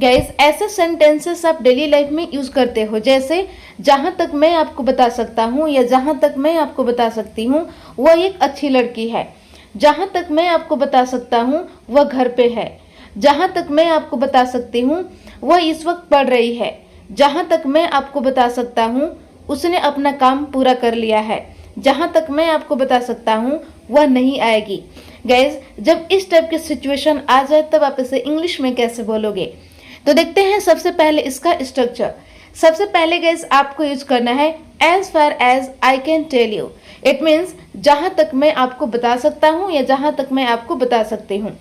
Guys ऐसे sentences आप daily life में यूज करते हो, जैसे जहां तक मैं आपको बता सकता हूँ या जहां तक मैं आपको बता सकती हूँ वह एक अच्छी लड़की है। जहां तक मैं आपको बता सकता हूँ वह घर पे है। जहां तक मैं आपको बता सकती हूँ वह इस वक्त पढ़ रही है। जहां तक मैं आपको बता सकता हूँ उसने अपना काम पूरा कर लिया है। जहां तक मैं आपको बता सकता हूँ वह नहीं आएगी। गाइज जब इस टाइप की सिचुएशन आ जाए तब आप इसे इंग्लिश में कैसे बोलोगे, तो देखते हैं सबसे पहले इसका स्ट्रक्चर। सबसे पहले गाइस आपको यूज करना है as far as I can tell you. It means जहां तक मैं आपको बता सकता हूं या जहां तक मैं आपको बता सकती हूँ,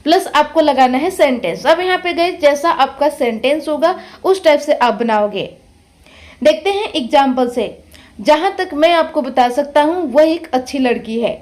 प्लस आपको लगाना है सेंटेंस। अब यहाँ पे गाइस जैसा आपका सेंटेंस होगा उस टाइप से आप बनाओगे। देखते हैं एग्जाम्पल से। जहां तक मैं आपको बता सकता हूँ वह एक अच्छी लड़की है,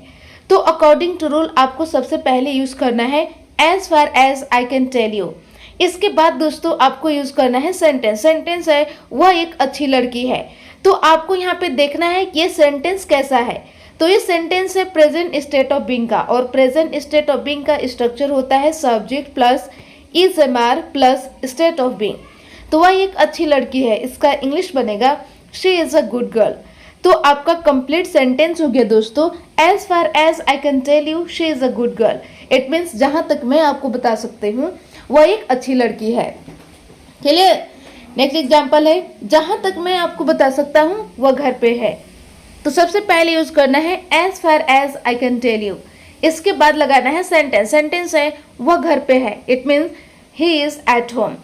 तो अकॉर्डिंग टू रूल आपको सबसे पहले यूज करना है as far as I can tell you. इसके बाद दोस्तों आपको यूज करना है सेंटेंस। सेंटेंस है वह एक अच्छी लड़की है, तो आपको यहाँ पे देखना है कि ये सेंटेंस कैसा है। तो ये सेंटेंस है प्रेजेंट स्टेट ऑफ बीइंग का, और प्रेजेंट स्टेट ऑफ बीइंग का स्ट्रक्चर होता है subject plus is am are plus state of being. तो वह एक अच्छी लड़की है, इसका इंग्लिश बनेगा she is a good girl. तो आपका कंप्लीट सेंटेंस हो गया दोस्तों as far as I can tell you she is a good girl. It means जहां तक मैं आपको बता सकती हूँ वह एक अच्छी लड़की है। क्लियर। नेक्स्ट एग्जांपल है जहां तक मैं आपको बता सकता हूं वह घर पे है, तो सबसे पहले यूज करना है as far as I can tell you. इसके बाद लगाना है सेंटेंस। सेंटेंस है वह घर पे है, it means he is at home.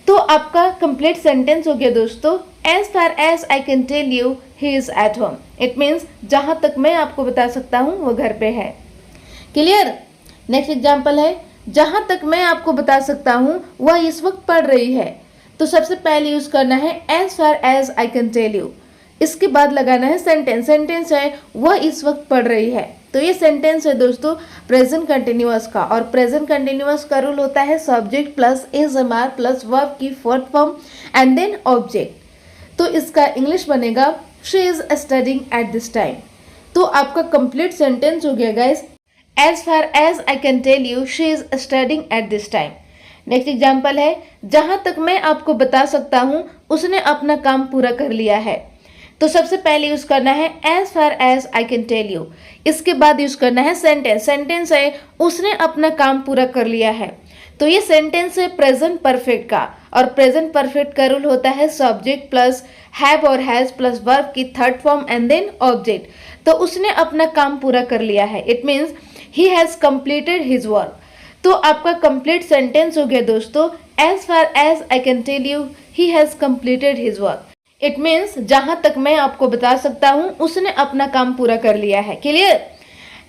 तो आपका कंप्लीट सेंटेंस हो गया दोस्तों as far as I can tell you he is at home. It means जहां तक मैं आपको बता सकता हूं वह घर पे है। क्लियर। नेक्स्ट एग्जांपल है जहां तक मैं आपको बता सकता हूं वह इस वक्त पढ़ रही है, तो सबसे पहले यूज करना है as far as I can tell you. इसके बाद लगाना है सेंटेंस। सेंटेंस है वह इस वक्त पढ़ रही है, तो ये सेंटेंस है दोस्तों प्रेजेंट कंटिन्यूअस का, और प्रेजेंट कंटिन्यूअस का रूल होता है subject plus is am are plus verb की fourth form and then object. तो इसका इंग्लिश बनेगा she is studying at this time. तो आपका कंप्लीट सेंटेंस हो गया guys as far as I can tell you she is studying at this time. Next example है जहां तक मैं आपको बता सकता हूं उसने अपना काम पूरा कर लिया है, तो सबसे पहले यूज करना है as far as I can tell you. इसके बाद यूज करना है सेंटेंस। सेंटेंस है उसने अपना काम पूरा कर लिया है, तो ये सेंटेंस है प्रेजेंट परफेक्ट का, और प्रेजेंट परफेक्ट का रूल होता है सब्जेक्ट प्लस हैव और हैज प्लस वर्ब की third form and then object. तो उसने अपना काम पूरा कर लिया है, it means he has completed his work. तो आपका कंप्लीट सेंटेंस हो गया दोस्तों as far as I can tell you he has completed his work. It means जहां तक मैं आपको बता सकता हूं उसने अपना काम पूरा कर लिया है। क्लियर।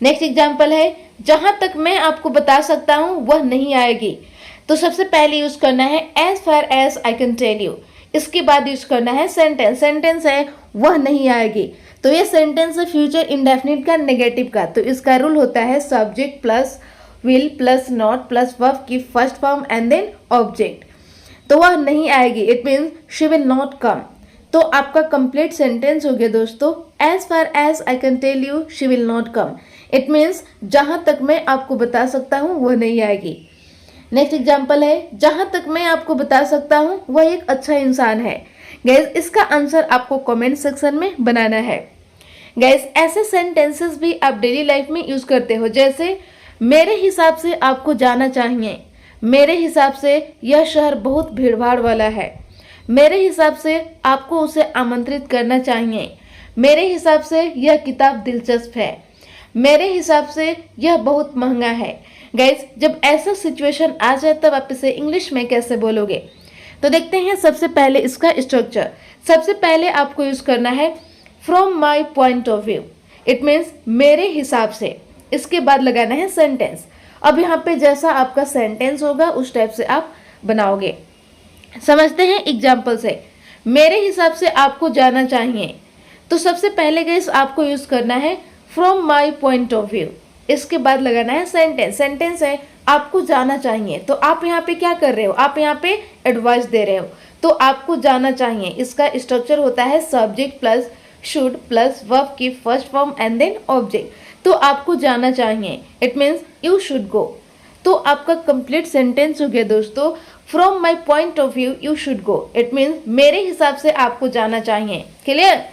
नेक्स्ट एग्जांपल है जहां तक मैं आपको बता सकता हूं वह नहीं आएगी, तो सबसे पहले यूज करना है as far as I can tell you. इसके बाद यूज करना है सेंटेंस। सेंटेंस है वह नहीं आएगी, तो ये सेंटेंस है फ्यूचर इंडेफिनिट का नेगेटिव का, तो इसका रूल होता है subject plus will plus not plus verb की first form and then object. तो वह नहीं आएगी, it means she will not come. तो आपका कंप्लीट सेंटेंस हो गया दोस्तों as far as I can tell you she will not come. It means जहां तक मैं आपको बता सकता हूं वह नहीं आएगी। नेक्स्ट एग्जाम्पल है जहां तक मैं आपको बता सकता हूं वह एक अच्छा इंसान है। गैस इसका आंसर आपको कमेंट सेक्शन में बनाना है। गैस ऐसे सेंटेंसेस भी आप डेली लाइफ में यूज करते हो, जैसे मेरे हिसाब से आपको जाना चाहिए, मेरे हिसाब से यह शहर बहुत भीड़भाड़ वाला है, मेरे हिसाब से आपको उसे आमंत्रित करना चाहिए, मेरे हिसाब से यह किताब दिलचस्प है, मेरे हिसाब से यह बहुत महंगा है। गाइस जब ऐसा सिचुएशन आ जाए तब आप इसे इंग्लिश में कैसे बोलोगे, तो देखते हैं सबसे पहले इसका स्ट्रक्चर। सबसे पहले आपको यूज करना है from my point of view. It means मेरे हिसाब से। इसके बाद लगाना है सेंटेंस। अब यहाँ पे जैसा आपका सेंटेंस होगा उस टाइप से आप बनाओगे। समझते हैं एग्जाम्पल से। मेरे हिसाब से आपको जाना चाहिए, तो सबसे पहले गाइस आपको यूज करना है from my point of view. इसके बाद लगाना है सेंटेंस। सेंटेंस है आपको जाना चाहिए, तो आप यहाँ पे क्या कर रहे हो, आप यहाँ पे एडवाइस दे रहे हो, तो आपको जाना चाहिए। इसका स्ट्रक्चर होता है subject plus should plus verb की first form and then object. तो आपको जाना चाहिए, it means you should go. तो आपका कंप्लीट सेंटेंस हो गया दोस्तों, from my point of view you should go. It means मेरे हिसाब से आपको जाना चाहिए। क्लियर।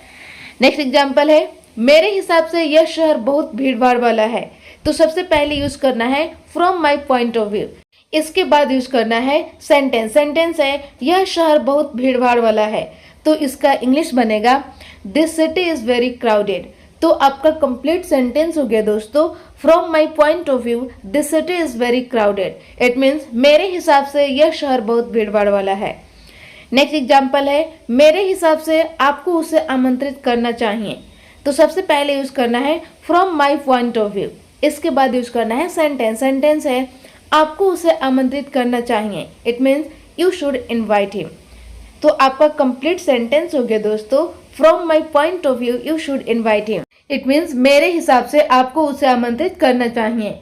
नेक्स्ट एग्जाम्पल है, मेरे हिसाब से यह शहर बहुत भीड़ भाड़ वाला है। तो सबसे पहले यूज करना है from my point of view, इसके बाद यूज करना है सेंटेंस। सेंटेंस है यह शहर बहुत भीड़ भाड़ वाला है, तो इसका इंग्लिश बनेगा this city is very crowded. तो आपका कंप्लीट सेंटेंस हो गया दोस्तों, from my point of view this city is very crowded. It means मेरे हिसाब से यह शहर बहुत भीड़ भाड़ वाला है। नेक्स्ट एग्जाम्पल है, मेरे हिसाब से आपको उसे आमंत्रित करना चाहिए। तो सबसे पहले यूज करना है from my point of view, इसके बाद यूज करना है सेंटेंस। सेंटेंस है आपको उसे आमंत्रित करना चाहिए। It means you should invite him. तो आपका कंप्लीट सेंटेंस हो गया दोस्तों, from my point of view you should invite him. It means मेरे हिसाब से आपको उसे आमंत्रित करना चाहिए।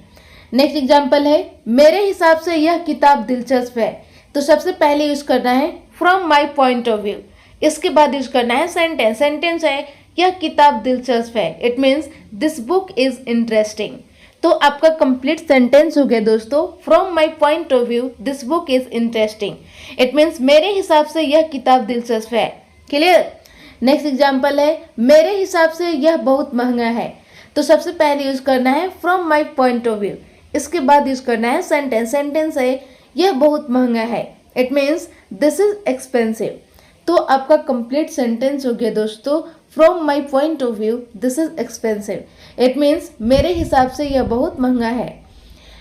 नेक्स्ट एग्जाम्पल है, मेरे हिसाब से यह किताब दिलचस्प है। तो सबसे पहले यूज करना है from my point of view, इसके बाद यूज करना है सेंटेंस। सेंटेंस है यह किताब दिलचस्प है। It means this book is interesting. तो आपका कंप्लीट सेंटेंस हो गया दोस्तों, from my point of view this book is interesting. It means मेरे हिसाब से यह किताब दिलचस्प है। क्लियर। नेक्स्ट एग्जाम्पल है, मेरे हिसाब से यह बहुत महंगा है। तो सबसे पहले यूज करना है from my point of view, इसके बाद यूज करना है सेंटेंस। सेंटेंस है यह बहुत महंगा है। It means this is expensive. तो आपका कंप्लीट सेंटेंस हो गया दोस्तों, from my point of view this is expensive. It means मेरे हिसाब से यह बहुत महंगा है।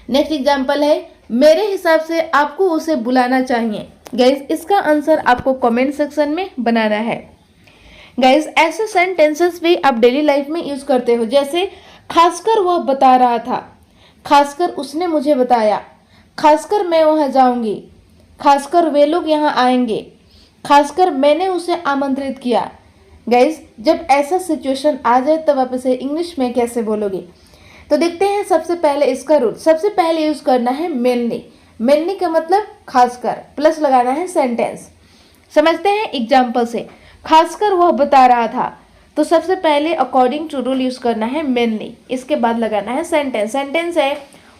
नेक्स्ट एग्जाम्पल है, मेरे हिसाब से आपको उसे बुलाना चाहिए। गाइज इसका आंसर आपको कमेंट सेक्शन में बनाना है। गाइज ऐसे सेंटेंसेस भी आप डेली लाइफ में यूज करते हो, जैसे खासकर वह बता रहा था, खासकर उसने मुझे बताया, खासकर मैं वहां जाऊंगी, खासकर वे लोग यहाँ आएंगे, खासकर मैंने उसे आमंत्रित किया। गाइज जब ऐसा सिचुएशन आ जाए तब आप इसे इंग्लिश में कैसे बोलोगे? तो देखते हैं सबसे पहले इसका रूल। सबसे पहले यूज करना है मेनली। मेनली का मतलब खासकर, प्लस लगाना है सेंटेंस। समझते हैं एग्जाम्पल से। खासकर वह बता रहा था, तो सबसे पहले अकॉर्डिंग टू रूल यूज करना है मेनली, इसके बाद लगाना है सेंटेंस। सेंटेंस है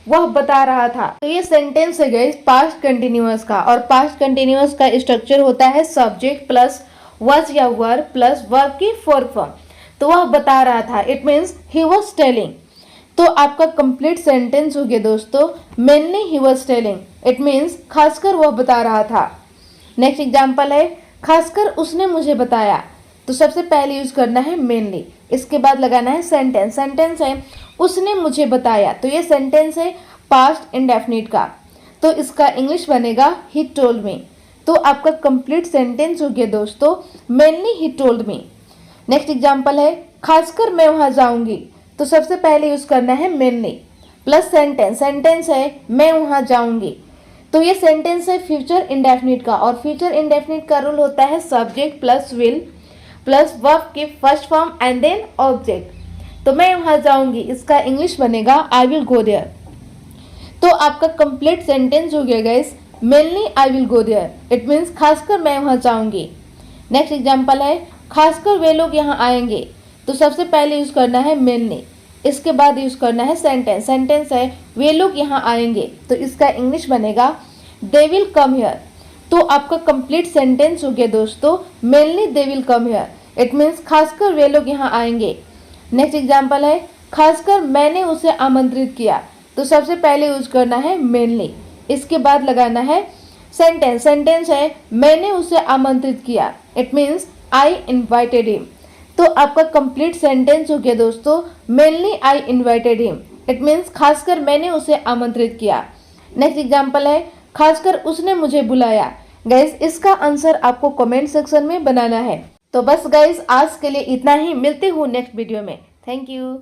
वह बता रहा था, तो ये सेंटेंस है गाइस पास्ट कंटिन्यूअस का, और पास्ट कंटिन्यूअस का स्ट्रक्चर होता है सब्जेक्ट प्लस was या वर्ब प्लस वर्ब की फोर्थ फॉर्म। तो वह बता रहा था, it means he was telling. तो आपका कंप्लीट सेंटेंस हो गया दोस्तों, mainly he was telling. It means खासकर वह बता रहा था। नेक्स्ट एग्जाम्पल है, खासकर उसने मुझे बताया। तो सबसे पहले यूज करना है मेनली, इसके बाद लगाना है सेंटेंस। सेंटेंस है उसने मुझे बताया, तो ये सेंटेंस है पास्ट इंडेफिनिट का, तो इसका इंग्लिश बनेगा ही टोल्ड मी। तो आपका कंप्लीट सेंटेंस हो गया दोस्तों, mainly he told me. Next example है, खासकर मैं वहां जाऊंगी। तो सबसे पहले यूज करना है मेनली प्लस सेंटेंस। सेंटेंस है मैं वहां जाऊंगी, तो ये सेंटेंस है फ्यूचर इंडेफिनिट का, और फ्यूचर इंडेफिनिट का रूल होता है subject plus will plus verb की first form and then object. तो मैं वहां जाऊंगी, इसका इंग्लिश बनेगा आई विल गो देयर। तो आपका कंप्लीट सेंटेंस हो गया guys, mainly I will go there. It means खासकर मैं वहां जाऊंगी। नेक्स्ट एग्जाम्पल है, खासकर वे लोग यहाँ आएंगे। तो सबसे पहले यूज करना है मेनली, इसके बाद यूज करना है सेंटेंस। सेंटेंस है वे लोग यहाँ आएंगे, तो इसका इंग्लिश बनेगा दे विल कम हियर। तो आपका कंप्लीट सेंटेंस हो गया दोस्तों, mainly they will come here. It means खासकर वे लोग यहाँ आएंगे। नेक्स्ट एग्जाम्पल है, खासकर मैंने उसे आमंत्रित किया। तो सबसे पहले यूज करना है मेनली, इसके बाद लगाना है सेंटेंस। सेंटेंस है मैंने उसे आमंत्रित किया। It means I invited him. तो आपका कंप्लीट सेंटेंस हो गया दोस्तों, mainly I invited him. It means खासकर मैंने उसे आमंत्रित किया। नेक्स्ट एग्जाम्पल है, खासकर उसने मुझे बुलाया। गाइस इसका आंसर आपको कमेंट सेक्शन में बनाना है। तो बस गाइस आज के लिए इतना ही, मिलते हूँ नेक्स्ट वीडियो में। Thank you.